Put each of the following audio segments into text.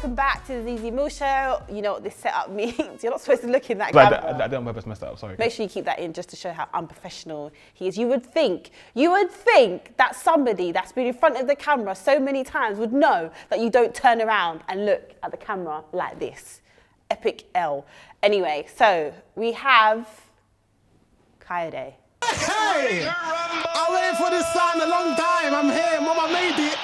welcome back to the ZEZE MILLZ Show. You know what this setup means. You're not supposed to look in that camera. I don't purpose messed up, sorry. Make sure you keep that in just to show how unprofessional he is. You would think that somebody that's been in front of the camera so many times would know that you don't turn around and look at the camera like this. Epic L. Anyway, so we have Kayode. Hey! I waited for this sound a long time. I'm here, Mama made it.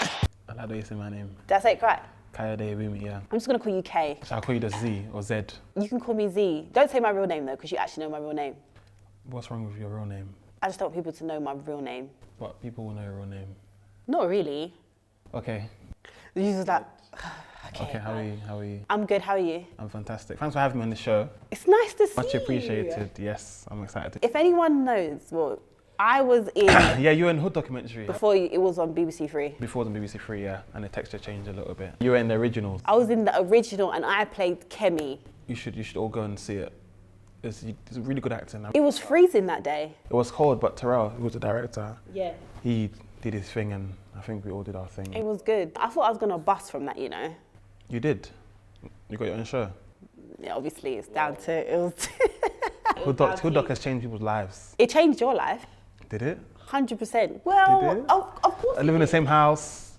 I like the way you say my name. Did I say it right? Kayode Ewunmi, yeah. I'm just gonna call you K. So I'll call you the Z or Z. You can call me Z. Don't say my real name though, because you actually know my real name. What's wrong with your real name? I just don't want people to know my real name. But people will know your real name. Not really. Okay. You just like, Okay, how are you? I'm good, how are you? I'm fantastic. Thanks for having me on the show. It's nice to see Much you. appreciated. Yes, I'm excited. If anyone knows, well, I was in... Yeah, you were in Hood documentary. Before it was on BBC Three. Before the BBC Three, yeah, and the texture changed a little bit. You were in the originals. I was in the original and I played Kemi. You should all go and see it. It's really good acting. It was freezing that day. It was cold, but Terrell, who was the director, Yeah. he did his thing, and I think we all did our thing. It was good. I thought I was gonna bust from that, you know. You did. You got your own show. Yeah, obviously it's down to, it was... Hood Doc has changed people's lives. It changed your life. Did it? 100%. Well, Did it? of course. I live in the same house.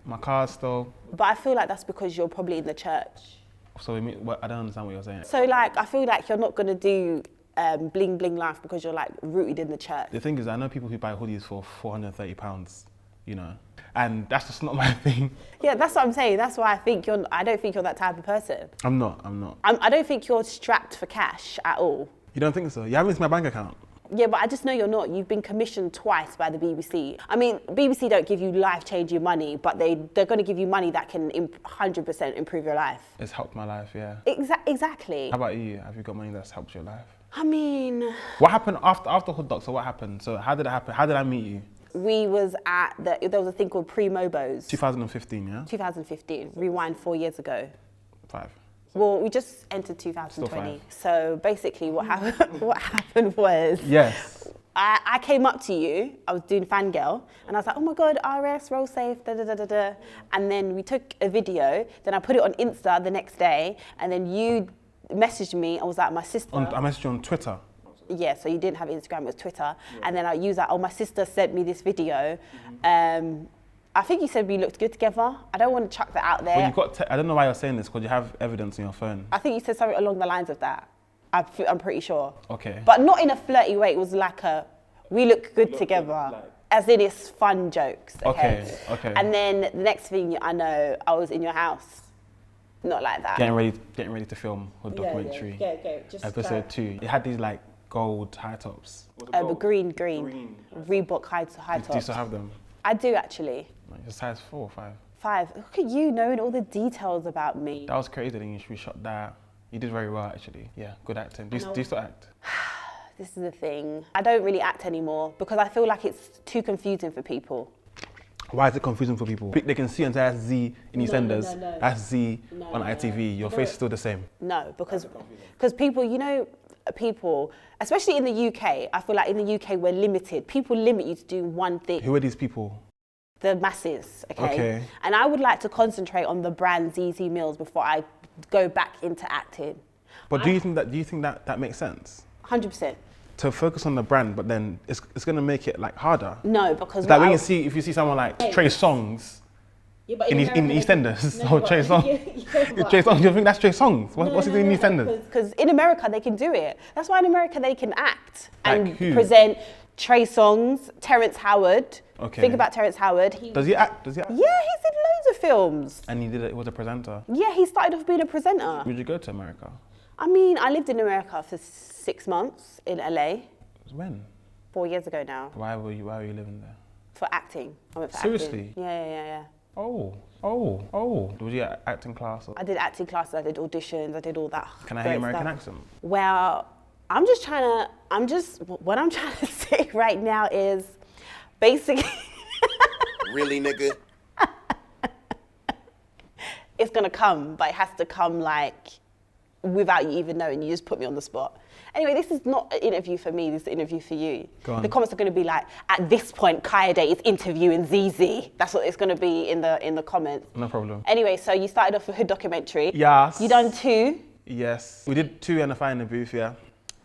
My car's still. But I feel like that's because you're probably in the church. So I don't understand what you're saying. So like, I feel like you're not gonna do bling bling life because you're like rooted in the church. The thing is, I know people who buy hoodies for £430, you know, and that's just not my thing. Yeah, that's what I'm saying. That's why I don't think you're that type of person. I'm not. I don't think you're strapped for cash at all. You don't think so? You haven't seen my bank account. Yeah, but I just know you're not. You've been commissioned twice by the BBC. I mean, BBC don't give you life-changing money, but they're going to give you money that can 100% improve your life. It's helped my life, yeah. Exactly. How about you? Have you got money that's helped your life? I mean... What happened after Hood Doc? So what happened? So how did it happen? How did I meet you? We was at, there was a thing called Pre-Mobos. 2015, yeah? 2015. Rewind 4 years ago. 5. Well, we just entered 2020. So basically what happened was... Yes. I came up to you, I was doing fangirl, and I was like, oh my God, RS, roll safe, da da da da da. And then we took a video, then I put it on Insta the next day, and then you messaged me, I was like, my sister... I messaged you on Twitter. Yeah, so you didn't have Instagram, it was Twitter. Yeah. And then I used that, my sister sent me this video. I think you said we looked good together. I don't want to chuck that out there. Well, I don't know why you're saying this, because you have evidence on your phone. I think you said something along the lines of that. I'm pretty sure. Okay. But not in a flirty way, it was like we look good together. As in it's fun jokes, okay? Okay. And then the next thing I know, I was in your house. Not like that. Getting ready to film a documentary. Yeah. Just episode 2. It had these like gold high tops. Green. Reebok high tops. Do you still have them? I do actually. Like, size 4 or 5? 5. Look at you knowing all the details about me. That was crazy that you shot that. You did very well actually. Yeah, good acting. Do you still act? This is the thing. I don't really act anymore because I feel like it's too confusing for people. Why is it confusing for people? They can see and say that's Z in EastEnders, that's Z on ITV. Your face is still the same. No, because people, you know, especially in the UK, I feel like in the UK we're limited. People limit you to do one thing. Who are these people? The masses, okay? And I would like to concentrate on the brand ZEZE Millz before I go back into acting. But do you think that makes sense? 100%. To focus on the brand, but then it's going to make it like harder. No, because like if you see someone like Trey Songz in EastEnders or Trey Songz, Trey Songz, you think that's Trey Songz? What's he doing in EastEnders? Because in America they can do it. That's why in America they can act and who? Present Trey Songz, Terrence Howard. Okay. Think about Terrence Howard. Does he act? Yeah, he's in loads of films. And he was a presenter. Yeah, he started off being a presenter. Would you go to America? I mean, I lived in America for 6 months in LA. When? 4 years ago now. Why were you living there? For acting. I went for Seriously? acting. Yeah. Oh. Was you at acting class? Or? I did acting classes, I did auditions, I did all that. Can I hear American accent? Well, what I'm trying to say right now is basically... Really, nigga? It's gonna come, but it has to come like without you even knowing. You just put me on the spot. Anyway, this is not an interview for me, this is an interview for you. Go on. The comments are going to be like, at this point, Kayode is interviewing ZEZE. That's what it's going to be in the comments. No problem. Anyway, so you started off with Hood documentary. Yes. You done 2. Yes. We did 2 and a Fire in the Booth, yeah.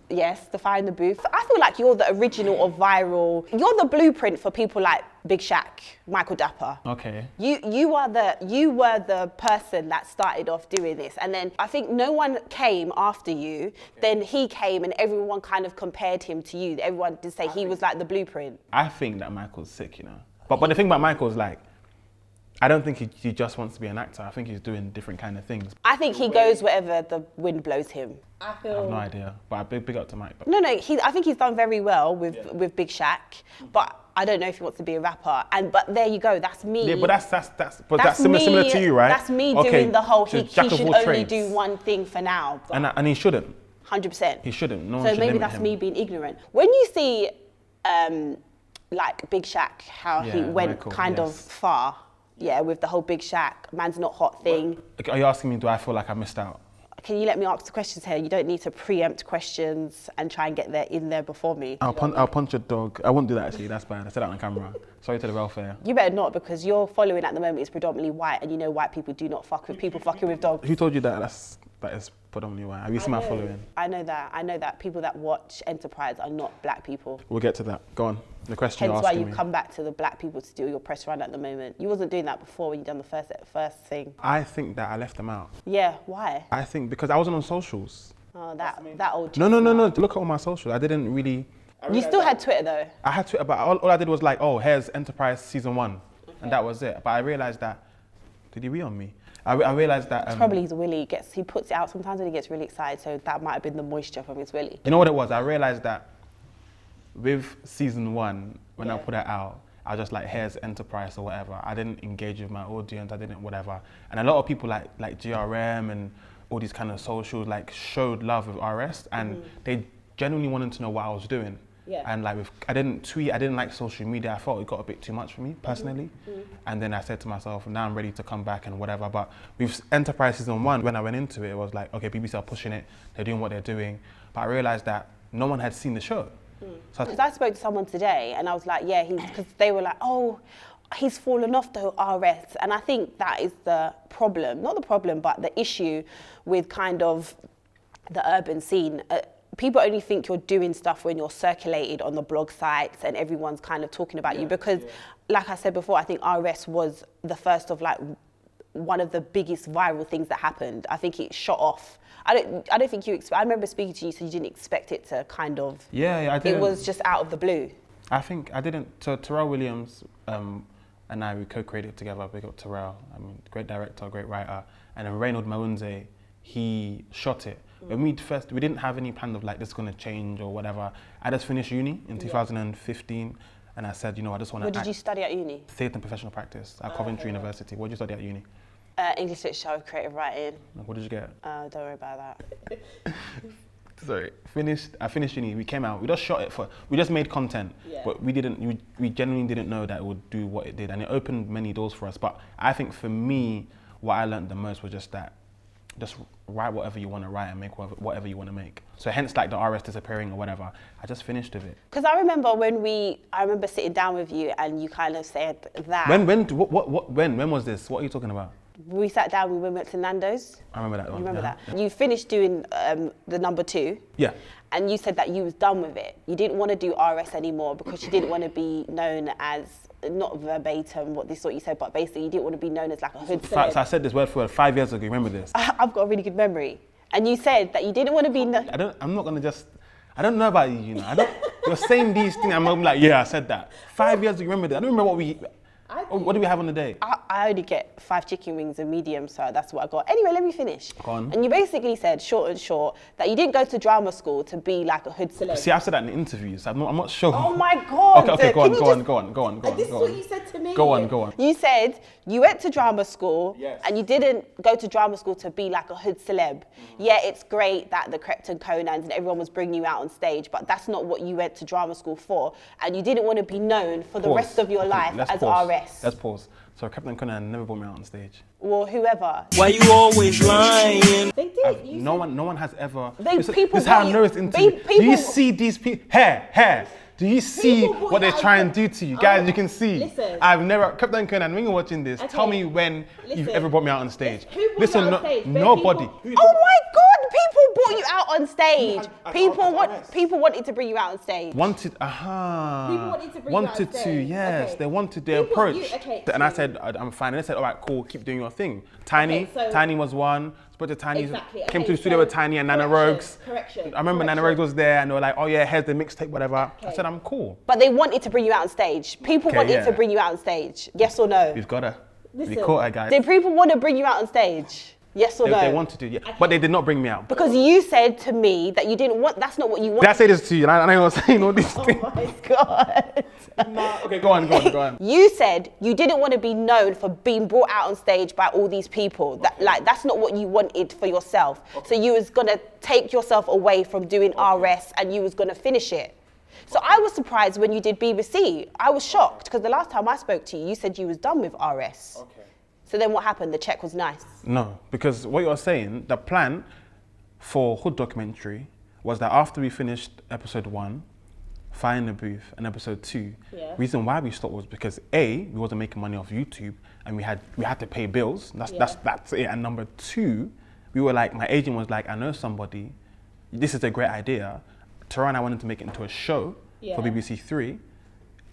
Yes, the Fire in the Booth. I feel like you're the original or viral. You're the blueprint for people like Big Shaq, Michael Dapper. Okay. You were the person that started off doing this, and then I think no one came after you. Okay. Then he came, and everyone kind of compared him to you. Everyone did say he was like the blueprint. I think that Michael's sick, you know. But the thing about Michael is like, I don't think he just wants to be an actor. I think he's doing different kind of things. I think he goes wherever the wind blows him. I have no idea, but big up to Mike. But. No, I think he's done very well with Big Shaq, but I don't know if he wants to be a rapper. But there you go, that's me. Yeah, but that's similar to you, right? That's me doing the whole. He should only trades. do one thing for now. And he shouldn't. 100%. He shouldn't. No one so should maybe limit that's him. me being ignorant. When you see, like Big Shaq, how he went Michael, kind of far. Yeah, with the whole Big Shaq, man's not hot thing. Are you asking me, do I feel like I missed out? Can you let me ask the questions here? You don't need to preempt questions and try and get in there before me. I'll punch a dog. I won't do that actually, that's bad. I said that on camera. Sorry to the welfare. You better not, because your following at the moment is predominantly white, and you know white people do not fuck with people fucking with dogs. Who told you that that is predominantly white? Have you seen my following? I know that. People that watch Enterprise are not black people. We'll get to that. Go on. The question you're Hence asking why me. you come back to the black people to steal your press run at the moment. You wasn't doing that before when you done the first thing. I think that I left them out. Yeah, why? I think because I wasn't on socials. Oh, that old. No. Look at all my socials. I didn't really. You still had Twitter though. I had Twitter, but all I did was like, oh, here's Enterprise season 1, and that was it. But I realized that. Did he be on me? I realized that. It's probably his willy. He puts it out sometimes when he gets really excited. So that might have been the moisture from his willy. You know what it was? I realized that with season 1, when I put it out, I was just like, here's Enterprise or whatever. I didn't engage with my audience. I didn't whatever. And a lot of people like GRM and all these kind of socials like showed love with RS, and they genuinely wanted to know what I was doing. Yeah. And like I didn't tweet, I didn't like social media. I felt it got a bit too much for me personally. And then I said to myself, now I'm ready to come back and whatever. But with Enterprise season 1, when I went into it, it was like, okay, BBC are pushing it. They're doing what they're doing. But I realized that no one had seen the show. So I spoke to someone today and I was like, yeah, because they were like, oh, he's fallen off the RS. And I think that is the problem, not the problem, but the issue with kind of the urban scene. People only think you're doing stuff when you're circulated on the blog sites and everyone's kind of talking about you, because like I said before, I think RS was the first of like one of the biggest viral things that happened. I think it shot off. I don't think you I remember speaking to you, so you didn't expect it to kind of. Yeah, I didn't. It was just out of the blue. I think I didn't. So Terrell Williams and I, we co-created together. Big up Terrell. I mean, great director, great writer. And then Reynold Maunze, he shot it. When we didn't have any plan of like this is gonna change or whatever. I just finished uni in 2015, and I said, you know, I just want to. What did you study at uni? Theatre and professional practice at Coventry University. What did you study at uni? English literature, creative writing. What did you get? Don't worry about that. Sorry, I finished uni, we came out, we just shot it we just made content, but we genuinely didn't know that it would do what it did, and it opened many doors for us. But I think for me, what I learned the most was just that, just write whatever you want to write and make whatever you want to make. So hence like the RS disappearing or whatever, I just finished with it. Because I remember I remember sitting down with you and you kind of said that. When was this? What are you talking about? We sat down, we went to Nando's. I remember that one. You remember that? You finished doing the number 2. Yeah. And you said that you was done with it. You didn't want to do RS anymore because you didn't want to be known as, not verbatim what you said, but basically you didn't want to be known as like a hood celeb. So I said this word for word 5 years ago, remember this? I've got a really good memory. And you said that you didn't want to be known. I don't know about you, you know. You're saying these things, I'm like, yeah, I said that. 5 years ago, remember that? I don't remember what do we have on the day? I only get 5 chicken wings and medium, so that's what I got. Anyway, let me finish. Go on. And you basically said, short and short, that you didn't go to drama school to be like a hood celeb. See, I've said that in interviews. I'm not sure. Oh my God. Okay, go on. This is what you said to me. Go on. You said you went to drama school, yes, and you didn't go to drama school to be like a hood celeb. Yeah, it's great that the Krypton Conans and everyone was bringing you out on stage, but that's not what you went to drama school for. And you didn't want to be known for the rest of your life as RS. RS. Let's pause. So Captain Conan never brought me out on stage. Or whoever. Why you always lying? They did. No one has ever. People This is how I know it's into. Do people- you see these people? Hair. Do you see People brought what they you out try on and do to you? Guys, you can see. listen. I've never, Captain Conan, when you're watching this, tell me when you've ever brought me out on stage. Who brought you out on stage? Nobody. Oh my God, people brought you out on stage. People wanted to bring you out on stage. Wanted, People wanted to bring you out on wanted to, stage. yes. Okay. They wanted their People- approach. And I said, I'm fine. And they said, all right, cool, keep doing your thing. Tiny was one. Spoke to Tiny, Exactly, came okay, to the studio so with Tiny and Nana Rogues. correction, I remember Nana Rogues was there and they were like, oh yeah, here's the mixtape, whatever. I said, I'm cool. But they wanted to bring you out on stage. People Okay, wanted yeah. to bring you out on stage. Yes or no? We've got her. We Listen, caught her, guys. did people want to bring you out on stage? Yes or no? They wanted to, yeah. But they did not bring me out. Because you said to me that you didn't want, that's not what you Did I wanted. say this to you? And I know you're saying all these things. Oh my God. Okay, go on. You said you didn't want to be known for being brought out on stage by all these people. That's not what you wanted for yourself. So you was gonna take yourself away from doing RS and you was gonna finish it. So I was surprised when you did BBC. I was shocked because the last time I spoke to you, you said you was done with RS. Okay. So then what happened? The check was nice. No, because what you're saying, the plan for Hood Documentary was that after we finished episode 1, Fire in the Booth, and episode 2, reason why we stopped was because A, we wasn't making money off YouTube and we had to pay bills. That's it. And number 2, we were like, my agent was like, I know somebody, this is a great idea. Tara and I wanted to make it into a show for BBC 3.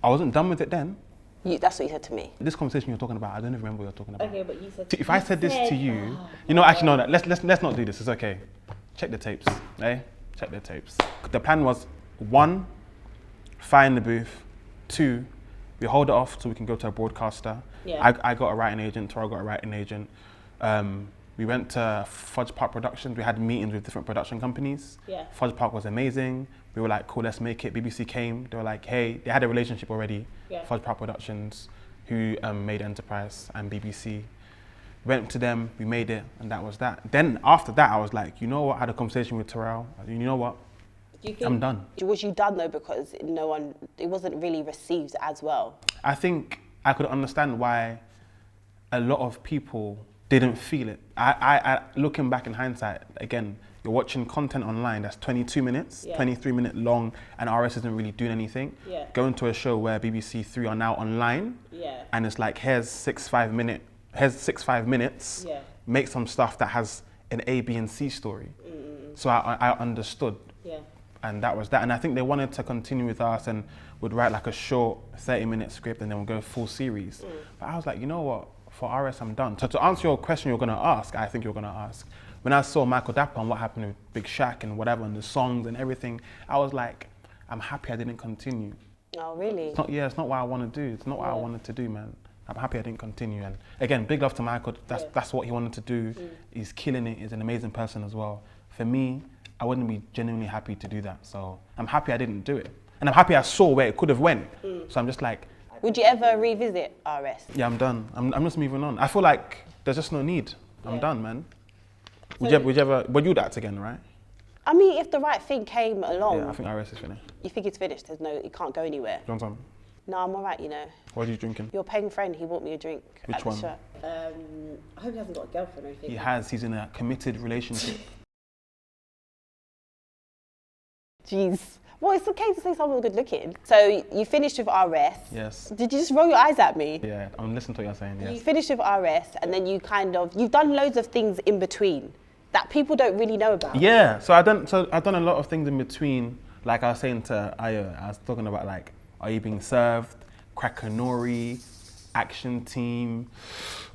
I wasn't done with it then. That's what you said to me. This conversation you're talking about, I don't even remember what you're talking about. Okay, but you said... If I said this to you, actually no, let's not do this, it's okay. Check the tapes, eh? Check the tapes. The plan was 1, Fire in the Booth, 2, we hold it off so we can go to a broadcaster. Yeah. I got a writing agent, Tara got a writing agent. We went to Fudge Park Productions. We had meetings with different production companies. Yeah. Fudge Park was amazing. We were like, cool, let's make it. BBC came. They were like, hey, they had a relationship already. Yeah. Fudge Park Productions, who made Enterprise and BBC. Went to them, we made it, and that was that. Then after that, I was like, you know what? I had a conversation with Terrell. You know what? I'm done. Was you done though because it wasn't really received as well? I think I could understand why a lot of people didn't feel it. I looking back in hindsight, again, you're watching content online that's 22 minutes, 23-minute long, and RS isn't really doing anything. Yeah. Going to a show where BBC 3 are now online, and it's like, here's 6 5 minutes, make some stuff that has an A, B, and C story. So I understood. And that was that. And I think they wanted to continue with us and would write like a short 30-minute script and then we'll go full series. But I was like, you know what? For RS, I'm done. So to answer your question you're gonna ask, I think you're gonna ask, when I saw Michael Dapper and what happened with Big Shaq and whatever, and the songs and everything, I was like, I'm happy I didn't continue. Oh, really? It's not what I want to do. It's not what I wanted to do, man. I'm happy I didn't continue. And again, big love to Michael. That's what he wanted to do. He's killing it. He's an amazing person as well. For me, I wouldn't be genuinely happy to do that. So I'm happy I didn't do it. And I'm happy I saw where it could have went. So I'm just like... Would you ever revisit RS? Yeah, I'm done. I'm just moving on. I feel like there's just no need. I'm done, man. Would you ever, but you'd act again, right? I mean, if the right thing came along... Yeah, I think RS is finished. You think it's finished? It can't go anywhere? John Tom, No, I'm all right, you know. what are you drinking? Your paying friend, he bought me a drink. Which at the one? shop. I hope he hasn't got a girlfriend or anything. He has. He's in a committed relationship. Jeez. Well, it's okay to say someone's good looking. So you finished with RS. Yes. Did you just roll your eyes at me? Yeah, I'm listening to what you're saying, You yes. finished with RS and then you've done loads of things in between that people don't really know about. Yeah, so I've done a lot of things in between. Like I was saying to Ayo, I was talking about like, Are You Being Served, Krakenori, Action Team,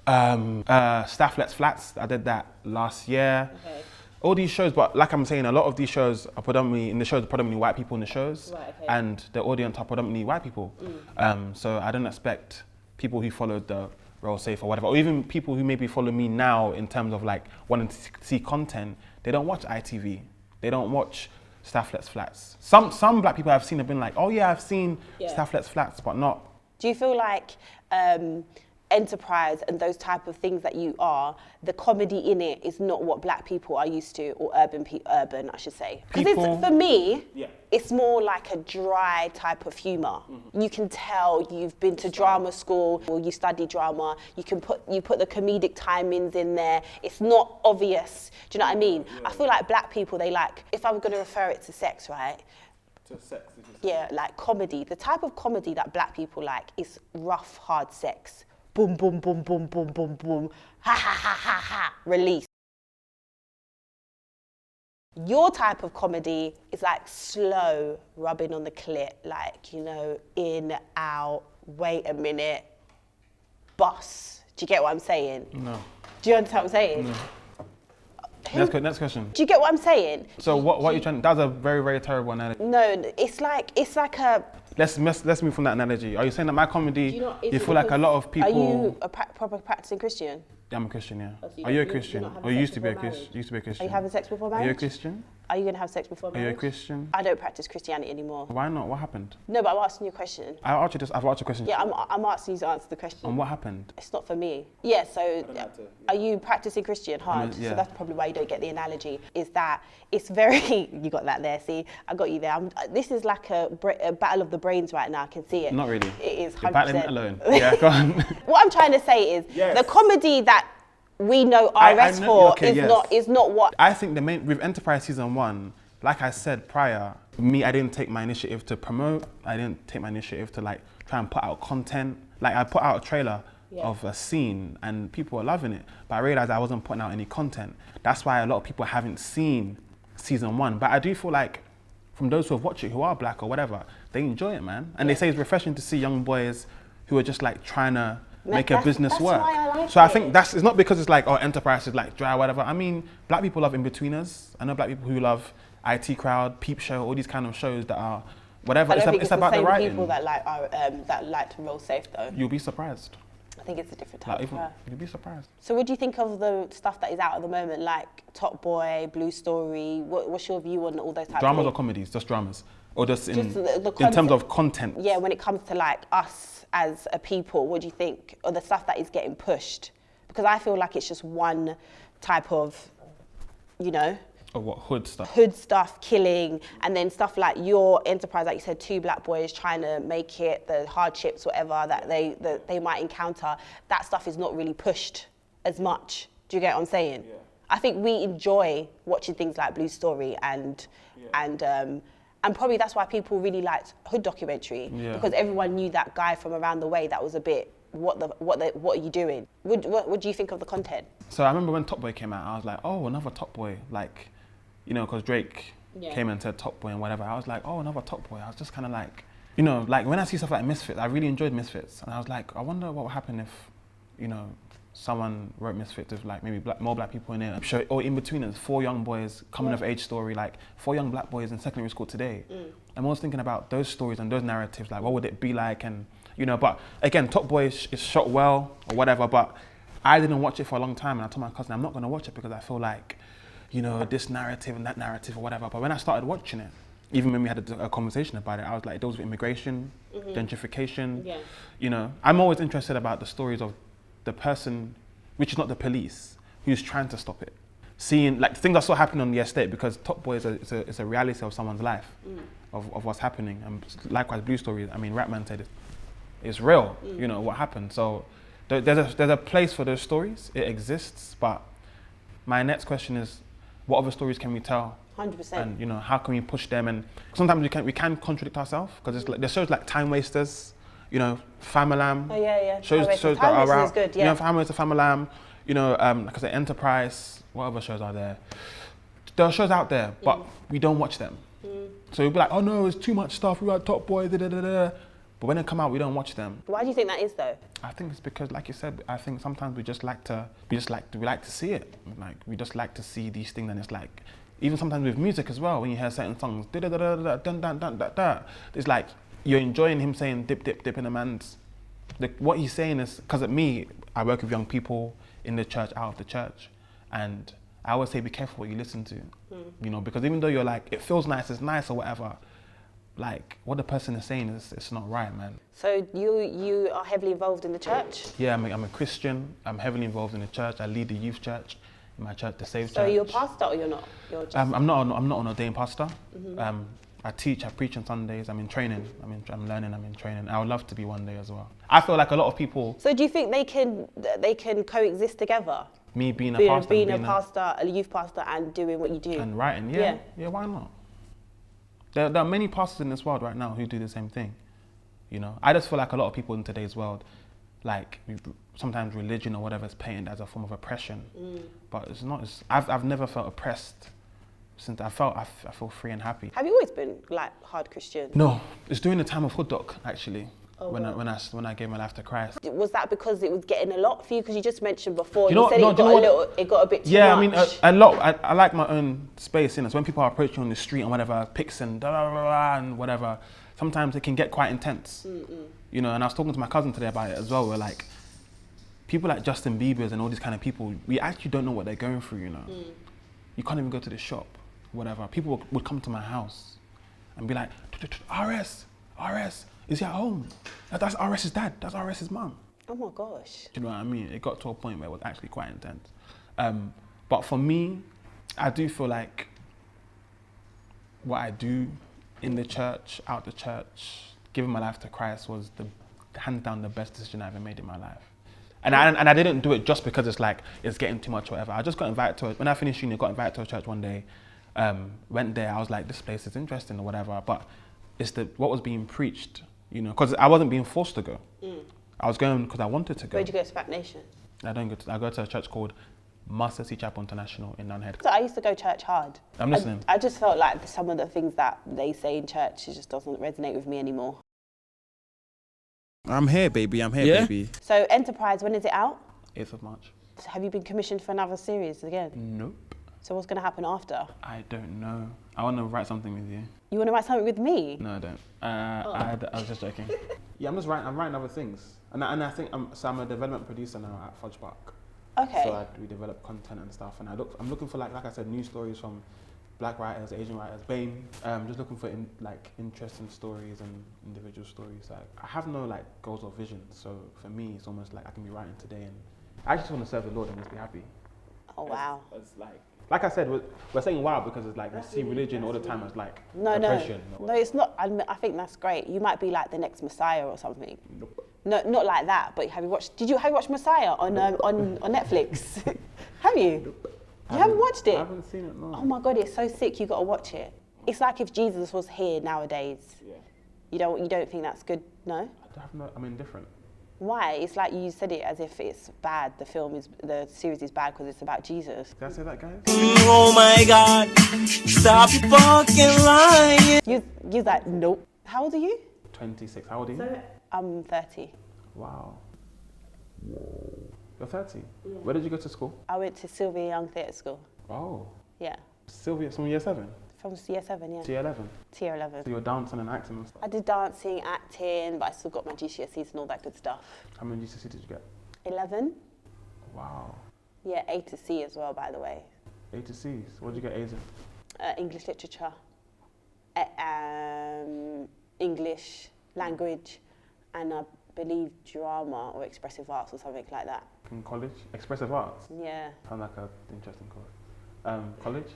Staff Let's Flats. I did that last year. Okay. All these shows, but like I'm saying, a lot of these shows are predominantly white people in the shows, Right, okay. and the audience are predominantly white people. So I don't expect people who followed the Roll Safe or whatever, or even people who maybe follow me now in terms of like wanting to see content, they don't watch ITV, they don't watch Staff Let's Flats. Some black people I've seen have been like, oh yeah, I've seen Staff Let's Flats, but not. Do you feel like enterprise and those type of things that you are, the comedy in it is not what black people are used to, or urban I should say. Because for me, it's more like a dry type of humor. You can tell you've been to drama school or you study drama. You put the comedic timings in there. It's not obvious. Do you know what I mean? I feel like black people, they like, if I'm going to refer it to sex, right? To sex, yeah, like comedy. The type of comedy that black people like is rough, hard sex. Boom, boom, boom, boom, boom, boom, boom. Ha, ha, ha, ha, ha. Release. Your type of comedy is like slow, rubbing on the clit, like, you know, in, out, wait a minute, bus. Do you get what I'm saying? No. Do you understand what I'm saying? No. Next question. Do you get what I'm saying? So what are you trying? That's a very, very terrible analogy. No, it's like a. Let's move from that analogy. Are you saying that my comedy, you feel like a lot of people? Are you a proper practicing Christian? Yeah, I'm a Christian, yeah. Oh, so are you a Christian? Or you used to be a before Christian? Used to be a Christian. Are you having sex before marriage? Are you a Christian? Are you going to have sex before marriage? Are you a Christian? I don't practice Christianity anymore. Why not? What happened? No, but I'm asking you a question. I've asked you a question. Yeah, I'm asking you to answer the question. And what happened? It's not for me. Yeah, so are you practicing Christian hard? Yeah. So that's probably why you don't get the analogy, is that it's very, you got that there, see? I got you there. This is like a battle of the brains right now, I can see it. Not really. It is 100%. You're battling it alone. Yeah, go on. What I'm trying to say is, the comedy that we know RS for is not what... I think the main, with Enterprise Season 1, like I said prior, I didn't take my initiative to promote. I didn't take my initiative to like try and put out content. Like I put out a trailer of a scene and people were loving it, but I realized I wasn't putting out any content. That's why a lot of people haven't seen Season 1. But I do feel like from those who have watched it, who are black or whatever, they enjoy it, man. And they say it's refreshing to see young boys who are just like trying to make a business work. Why I like so I think it's not because it's like, oh, Enterprise is like dry or whatever. I mean, black people love In-Betweeners. I know black people who love IT Crowd, Peep Show, all these kind of shows that are whatever. It's about the writing. People that like to roll safe though. You'll be surprised. I think it's a different type of her. You'll be surprised. So what do you think of the stuff that is out at the moment, like Top Boy, Blue Story? What's your view on all those types Dramas of or comedies? Just dramas? Or just in the terms of content? Yeah, when it comes to like us as a people, what do you think? Or the stuff that is getting pushed? Because I feel like it's just one type of, you know, or what, hood stuff? Hood stuff, killing, and then stuff like your Enterprise, like you said, two black boys trying to make it, the hardships, whatever, that they might encounter. That stuff is not really pushed as much. Do you get what I'm saying? Yeah. I think we enjoy watching things like Blue Story and probably that's why people really liked Hood documentary, because everyone knew that guy from around the way that was a bit, what are you doing? What do you think of the content? So I remember when Top Boy came out, I was like, oh, another Top Boy, like, you know, because Drake came and said Top Boy and whatever. I was like, oh, another Top Boy. I was just kind of like, you know, like when I see stuff like Misfits, I really enjoyed Misfits. And I was like, I wonder what would happen if, you know, someone wrote Misfits with like maybe more black people in it. Or In-Betweeners, 4 young boys, coming of age story, like 4 young black boys in secondary school today. I'm always thinking about those stories and those narratives, like what would it be like? And, you know, but again, Top Boy is shot well or whatever, but I didn't watch it for a long time. And I told my cousin, I'm not going to watch it because I feel like, you know, this narrative and that narrative or whatever. But when I started watching it, even when we had a conversation about it, I was like, it deals with immigration, gentrification. You know, I'm always interested about the stories of the person, which is not the police, who's trying to stop it. Seeing, like, things are still happening on the estate, because Top Boy is a reality of someone's life, of what's happening. And likewise, Blue Story, I mean, Rapman said it's real, you know, what happened. So there's a place for those stories, it exists, but my next question is, what other stories can we tell? 100%. And, you know, how can we push them? And sometimes we can contradict ourselves, because there's shows like Time Wasters, you know, Famalam. Oh yeah. Shows that are out. Good, You know, Time Wasters, Famalam. You know, like I said, Enterprise. What other shows are there? There are shows out there, but we don't watch them. So we'll be like, oh no, it's too much stuff. We got Top Boy, da da da da. But when they come out, we don't watch them. Why do you think that is though? I think it's because, like you said, I think sometimes we like to see it. Like, we just like to see these things, and it's like, even sometimes with music as well, when you hear certain songs, da da da da da dun dun dun da da, it's like you're enjoying him saying dip dip dip in a man's. What he's saying is, because at me, I work with young people in the church, out of the church, and I always say be careful what you listen to, you know, because even though you're like, it feels nice, it's nice or whatever, like what the person is saying is it's not right, man. So you are heavily involved in the church? Yeah, I'm a Christian. I'm heavily involved in the church. I lead the youth church in my church, the Save Church. So you're a pastor or you're not? You're just... I'm not an ordained pastor. I teach, I preach on Sundays. I'm in training. I'm learning. I'm in training. I would love to be one day as well. I feel like a lot of people. So do you think they can coexist together? Me being a pastor, being a pastor, a youth pastor, and doing what you do. And writing, yeah. Why not? There are many pastors in this world right now who do the same thing. You know, I just feel like a lot of people in today's world, like sometimes religion or whatever is painted as a form of oppression, but it's not. I've never felt oppressed since I feel free and happy. Have you always been like hard Christian? No, it's during the time of Hood actually. Oh, when I gave my life to Christ. Was that because it was getting a lot for you? Because you just mentioned before, You know, said no, it do you know got it got a bit too much. Yeah, I mean, a lot. I like my own space, you know. So when people are approaching on the street and whatever, pics and and whatever, sometimes it can get quite intense. You know, and I was talking to my cousin today about it as well. We're like, people like Justin Bieber's and all these kind of people, we actually don't know what they're going through, you know. You can't even go to the shop, whatever. People would come to my house and be like, RS, is he at home? That's RS's dad, that's RS's mum. Oh my gosh. Do you know what I mean? It got to a point where it was actually quite intense. But for me, I do feel like what I do in the church, out the church, giving my life to Christ was hands down the best decision I ever made in my life. And I didn't do it just because it's like, it's getting too much or whatever. I just got invited to when I finished uni, got invited to a church one day, went there, I was like, this place is interesting or whatever, but it's what was being preached, you know, because I wasn't being forced to go. I was going because I wanted to go. Where'd you go to Back Nation? I go to a church called Master C Chapel International in Nunhead. So I used to go church hard. I'm listening. I just felt like some of the things that they say in church, it just doesn't resonate with me anymore. I'm here, baby. Baby. So Enterprise, when is it out? 8th of March. So have you been commissioned for another series again? Nope. So what's going to happen after? I don't know. I want to write something with you. You want to write something with me? No, I don't. I was just joking. Yeah, I'm writing other things. And I think I'm a development producer now at Fudge Park. Okay. So we develop content and stuff. And I'm looking for like I said, new stories from Black writers, Asian writers, BAME. Just looking for interesting stories and individual stories. Like I have no like goals or visions. So for me, it's almost like I can be writing today and I just want to serve the Lord and just be happy. Oh wow. It's like I said, we're saying wow because it's like we see religion all the time as like oppression. No, it's not. I think that's great. You might be like the next Messiah or something. Nope. No, not like that. But have you watched Messiah on Netflix? Have you? Nope. You haven't watched it? I haven't seen it, no. Oh my God, it's so sick. You got to watch it. It's like if Jesus was here nowadays. Yeah. You don't think that's good? No. I'm indifferent. Why? It's like you said it as if it's bad. The series is bad because it's about Jesus. Did I say that, guys? Oh my God, stop your fucking lying. You're like, nope. How old are you? 26. How old are you? I'm 30. Wow. You're 30? Yeah. Where did you go to school? I went to Sylvia Young Theatre School. Oh. Yeah. Sylvia, from year 7? From year 7, yeah. To year 11? To year 11. So you're dancing and acting and stuff? I did dancing, acting, but I still got my GCSEs and all that good stuff. How many GCSEs did you get? 11. Wow. Yeah, A to C as well, by the way. A to C's. What did you get A's in? English literature, English language, and I believe drama or expressive arts or something like that. In college? Expressive arts? Yeah. Sounds like an interesting course. College?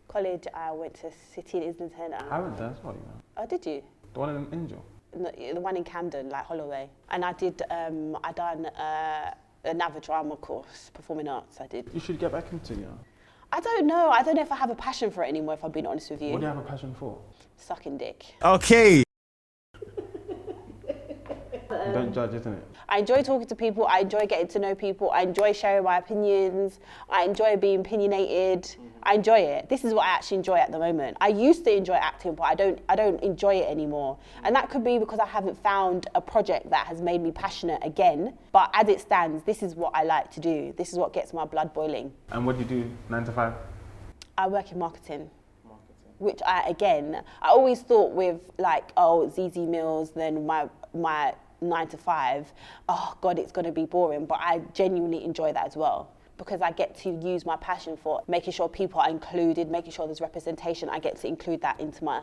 College, I went to City in Islington. I went there as well, you know. Oh, did you? The one in Angel? The one in Camden, like Holloway. And I done another drama course, performing arts I did. You should get back into it, you know. I don't know. I don't know if I have a passion for it anymore, if I'm being honest with you. What do you have a passion for? Sucking dick. Okay. Don't judge, isn't it? I enjoy talking to people. I enjoy getting to know people. I enjoy sharing my opinions. I enjoy being opinionated. I enjoy it. This is what I actually enjoy at the moment. I used to enjoy acting, but I don't enjoy it anymore. And that could be because I haven't found a project that has made me passionate again. But as it stands, this is what I like to do. This is what gets my blood boiling. And what do you do 9 to 5? I work in marketing. Which I always thought with like, ZEZE Millz, then my 9 to 5, oh God, it's gonna be boring. But I genuinely enjoy that as well, because I get to use my passion for making sure people are included, making sure there's representation. I get to include that into my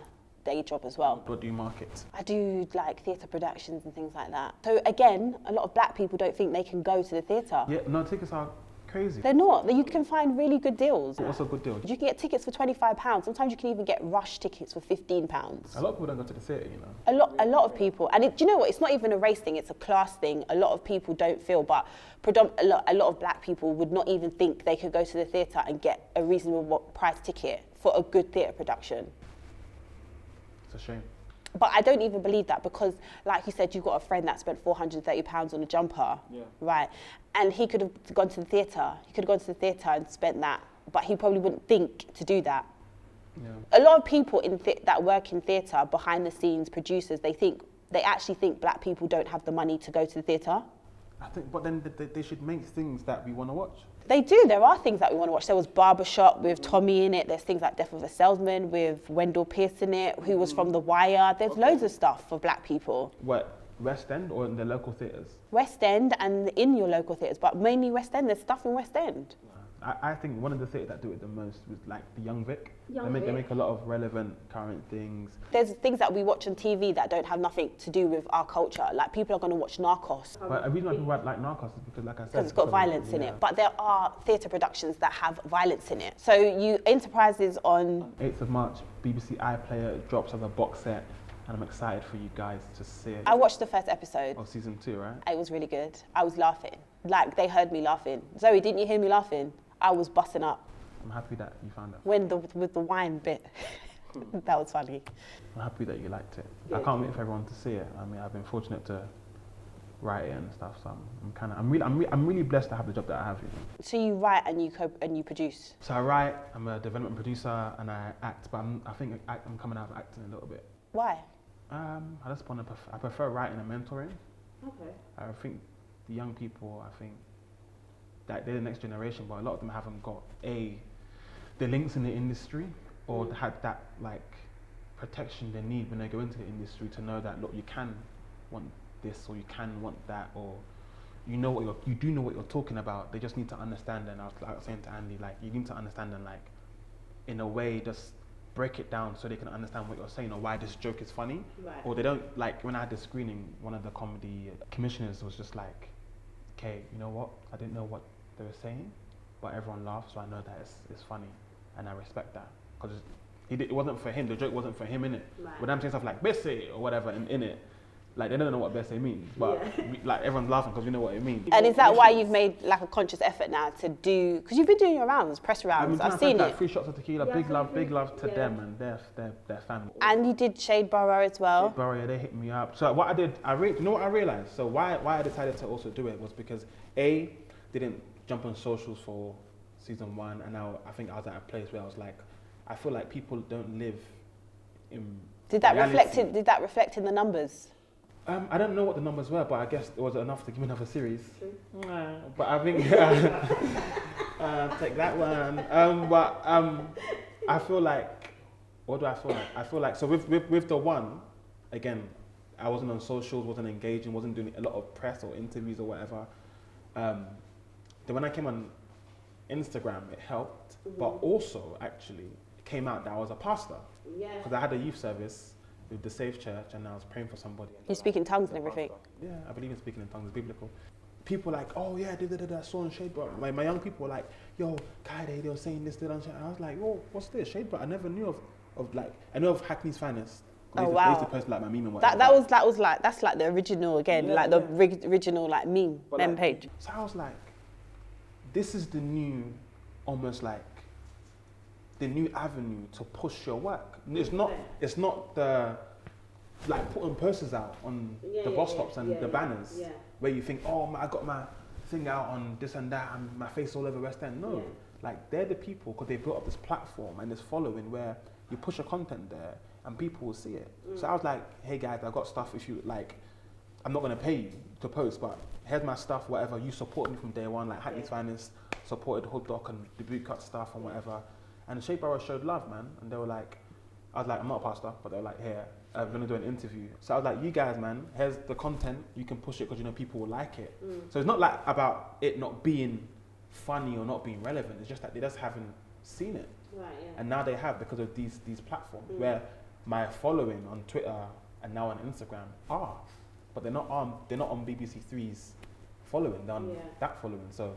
day job as well. What do you market? I do like theatre productions and things like that. So again, a lot of black people don't think they can go to the theatre. Yeah, no, tickets are crazy. They're not. You can find really good deals. What's a good deal? You can get tickets for £25. Sometimes you can even get rush tickets for £15. A lot of people don't go to the theatre, you know. A lot of people, and do you know what? It's not even a race thing; it's a class thing. A lot of people don't feel, but a lot of black people would not even think they could go to the theatre and get a reasonable price ticket for a good theatre production. It's a shame. But I don't even believe that because, like you said, you've got a friend that spent £430 on a jumper, right? And he could have gone to the theatre. He could have gone to the theatre and spent that, but he probably wouldn't think to do that. Yeah. A lot of people that work in theatre, behind the scenes, producers, they actually think black people don't have the money to go to the theatre. I think, but then they should make things that we want to watch. They do. There are things that we want to watch. There was Barbershop with Tommy in it. There's things like Death of a Salesman with Wendell Pierce in it, who was from The Wire. There's loads of stuff for black people. What, West End or in the local theatres? West End and in your local theatres, but mainly West End. There's stuff in West End. I think one of the theatres that do it the most was like the Young Vic. They make a lot of relevant current things. There's things that we watch on TV that don't have nothing to do with our culture. Like people are going to watch Narcos. But the reason why people like Narcos is because, like I said, Because it's got violence in it. But there are theatre productions that have violence in it. So Enterprises on 8th of March, BBC iPlayer drops as a box set, and I'm excited for you guys to see it. I watched the first episode. Of season 2, right? It was really good. I was laughing. Like they heard me laughing. Zoe, didn't you hear me laughing? I was busting up. I'm happy that you found it. With the wine bit. That was funny. I'm happy that you liked it. Yeah, I can't wait for everyone to see it. I mean, I've been fortunate to write it and stuff, so I'm really blessed to have the job that I have. You know? So you write and you produce. So I write. I'm a development producer and I act, but I think I'm coming out of acting a little bit. Why? I just want to. I prefer writing and mentoring. Okay. I think the young people. I think that they're the next generation, but a lot of them haven't got the links in the industry or had that like protection they need when they go into the industry to know that look, you can want this or you can want that, or you do know what you're talking about. They just need to understand. And I was saying to Andy, like, you need to understand and like in a way just break it down so they can understand what you're saying or why this joke is funny. Right. Or they don't, like when I had the screening, one of the comedy commissioners was just like, okay, you know what, I didn't know what they were saying, but everyone laughed, so I know that it's funny, and I respect that because it wasn't for him. The joke wasn't for him, innit? Right. When I'm saying stuff like "Bessie" or whatever in it, like they don't know what Bessie means, but like everyone's laughing because we know what it means. And is that why you've made like a conscious effort now to do? Because you've been doing your rounds, press rounds. I've seen like it. 3 shots of tequila. Big love to them and their family. And you did Shade Borough as well. Shade Borough, yeah, they hit me up. So what I did, you know what I realized? So why I decided to also do it was because they didn't jump on socials for season 1, and now I think I was at a place where I was like, I feel like people don't live in Did that reality. reflect in the numbers? I don't know what the numbers were, but I guess it was enough to give me another series. But I think take that one. I feel like, what do I feel like? I feel like, so with the one, again, I wasn't on socials, wasn't engaging, wasn't doing a lot of press or interviews or whatever. Then when I came on Instagram, it helped, but also actually it came out that I was a pastor. Because I had a youth service with the Safe Church and I was praying for somebody. You speak in tongues and everything? Yeah, I believe in speaking in tongues, it's biblical. People like, oh yeah, I saw on Shade Bro. My young people were like, yo, Kayode, they were saying this, and I was like, oh, what's this? Shade Bro? I never knew of like, I know of Hackney's Finest. Oh wow! They used to post like my meme and whatever. That's like the original again, the original like meme page. So I was like, this is the new, almost like the new avenue to push your work. It's not the like putting posters out on the bus stops and the banners where you think, oh, I got my thing out on this and that and my face all over West End. No, like they're the people because they built up this platform and this following where you push your content there and people will see it. So I was like, hey guys, I got stuff. If you like, I'm not gonna pay you to post, but here's my stuff, whatever. You support me from day one, like Hackney's Finest supported Hood Doc and the bootcut stuff and whatever. And Shade Borough showed love, man. And they were like, I was like, I'm not a pastor, but they were like, here, I'm gonna do an interview. So I was like, you guys, man, here's the content. You can push it because you know people will like it. So it's not like about it not being funny or not being relevant. It's just that they just haven't seen it. Right, yeah. And now they have because of these platforms where my following on Twitter and now on Instagram are, but they're not on BBC Three's following. They're on that following. So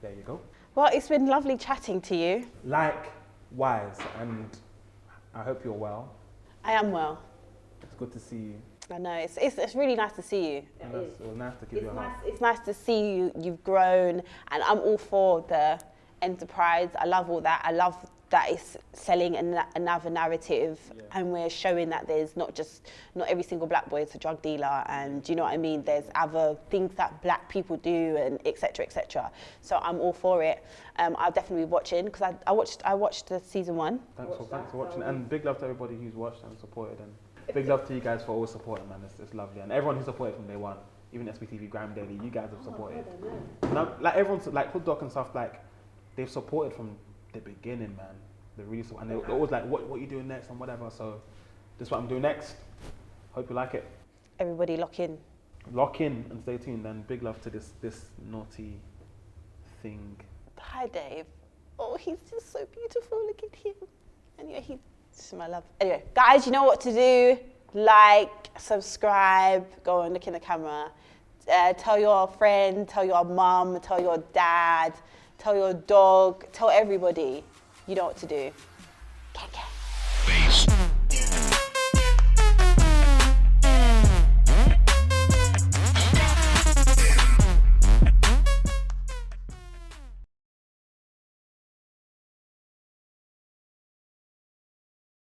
there you go. Well, it's been lovely chatting to you. Likewise, and I hope you're well. I am well. It's good to see you. I know, it's really nice to see you. And it was nice to give you a hug. It's nice to see you've grown, and I'm all for the enterprise. I love all that. I love that it's selling another narrative, and we're showing that there's not every single black boy is a drug dealer, and you know what I mean? There's other things that black people do, and et cetera, et cetera. So I'm all for it. I'll definitely be watching, because I watched the season 1. Thanks for watching, and big love to everybody who's watched and supported, and big love to you guys for always supporting, man. It's lovely, and everyone who supported from day one, even SBTV, Grime Daily, you guys have supported. Now, like everyone's like Hood Doc and stuff, like they've supported from the beginning, man. They really support, and they're always like, what are you doing next and whatever. So this is what I'm doing next. Hope you like it. Everybody lock in And stay tuned. And big love to this naughty thing. Hi, Dave. Oh, he's just so beautiful. Look at him. Anyway, he's my love. Anyway, guys, you know what to do. Like, subscribe, go and look in the camera. Tell your friend, tell your mum, tell your dad, tell your dog, tell everybody. You know what to do. Bass.